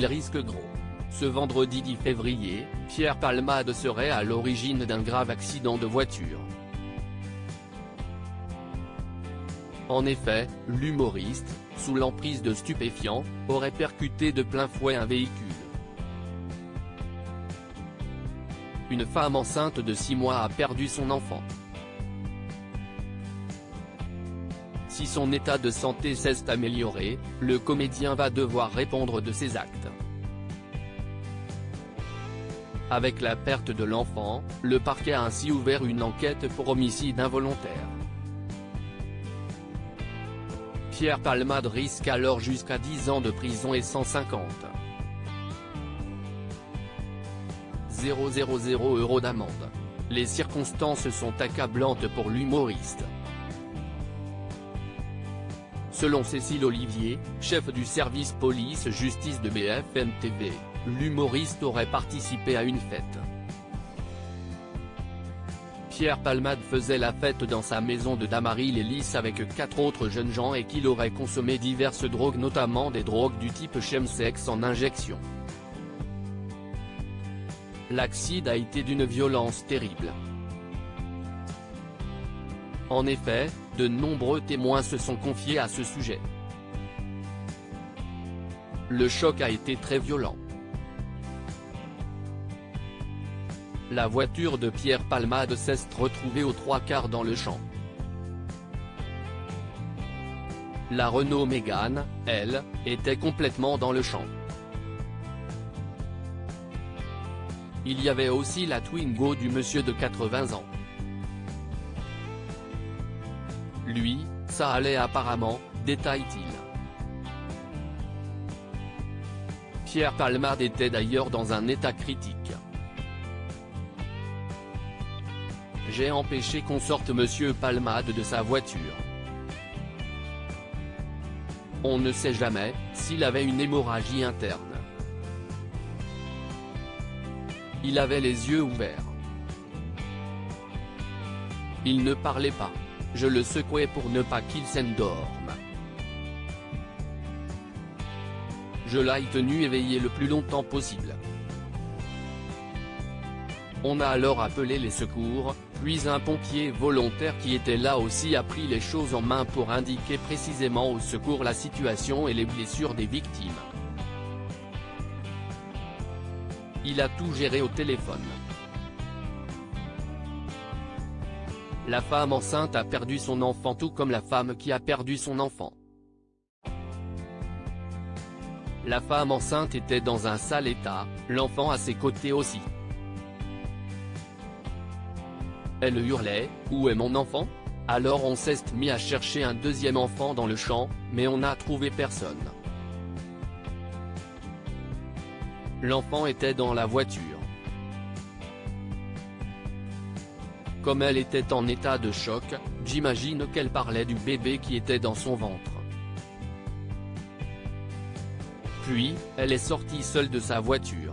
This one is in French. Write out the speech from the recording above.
il risque gros. Ce vendredi 10 février, Pierre Palmade serait à l'origine d'un grave accident de voiture. En effet, l'humoriste, sous l'emprise de stupéfiants, aurait percuté de plein fouet un véhicule. Une femme enceinte de 6 mois a perdu son enfant. Si son état de santé s'est amélioré, le comédien va devoir répondre de ses actes. Avec la perte de l'enfant, le parquet a ainsi ouvert une enquête pour homicide involontaire. Pierre Palmade risque alors jusqu'à 10 ans de prison et 150 000 € d'amende. Les circonstances sont accablantes pour l'humoriste. Selon Cécile Olivier, chef du service police-justice de BFM TV, l'humoriste aurait participé à une fête. Pierre Palmade faisait la fête dans sa maison de Damary-les-Lys avec 4 autres jeunes gens et qu'il aurait consommé diverses drogues, notamment des drogues du type chemsex en injection. L'accident a été d'une violence terrible. En effet, de nombreux témoins se sont confiés à ce sujet. Le choc a été très violent. La voiture de Pierre Palmade s'est retrouvée aux 3/4 dans le champ. La Renault Mégane, elle, était complètement dans le champ. Il y avait aussi la Twingo du monsieur de 80 ans. Lui, ça allait apparemment, détaille-t-il. Pierre Palmade était d'ailleurs dans un état critique. J'ai empêché qu'on sorte monsieur Palmade de sa voiture. On ne sait jamais s'il avait une hémorragie interne. Il avait les yeux ouverts. Il ne parlait pas. Je le secouais pour ne pas qu'il s'endorme. Je l'ai tenu éveillé le plus longtemps possible. On a alors appelé les secours, puis un pompier volontaire qui était là aussi a pris les choses en main pour indiquer précisément au secours la situation et les blessures des victimes. Il a tout géré au téléphone. La femme enceinte a perdu son enfant tout comme la femme qui a perdu son enfant. La femme enceinte était dans un sale état, l'enfant à ses côtés aussi. Elle hurlait « Où est mon enfant ?» Alors on s'est mis à chercher un deuxième enfant dans le champ, mais on n'a trouvé personne. L'enfant était dans la voiture. Comme elle était en état de choc, j'imagine qu'elle parlait du bébé qui était dans son ventre. Puis, elle est sortie seule de sa voiture.